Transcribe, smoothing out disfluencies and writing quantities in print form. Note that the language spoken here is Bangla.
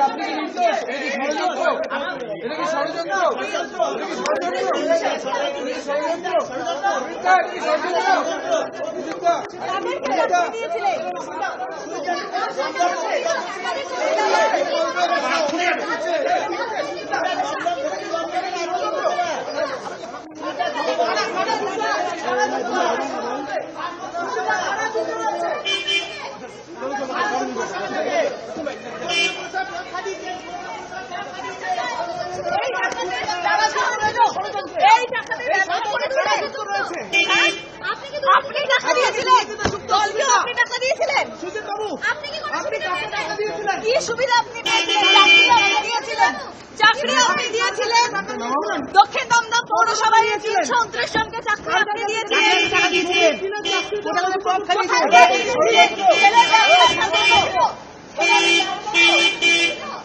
আপনি কি নির্দোষ? এটা কি ষড়যন্ত্র? আপনি টাকা দিয়েছিলেন, দলকেও আপনি টাকা দিয়েছিলেন, কি সুবিধা আপনি দিয়েছিলেন? চাকরি আপনি দিয়েছিলেন, দক্ষিণ দমদম পৌরসভায় ৩29 জনকে চাকরি আপনি দিয়েছিলেন।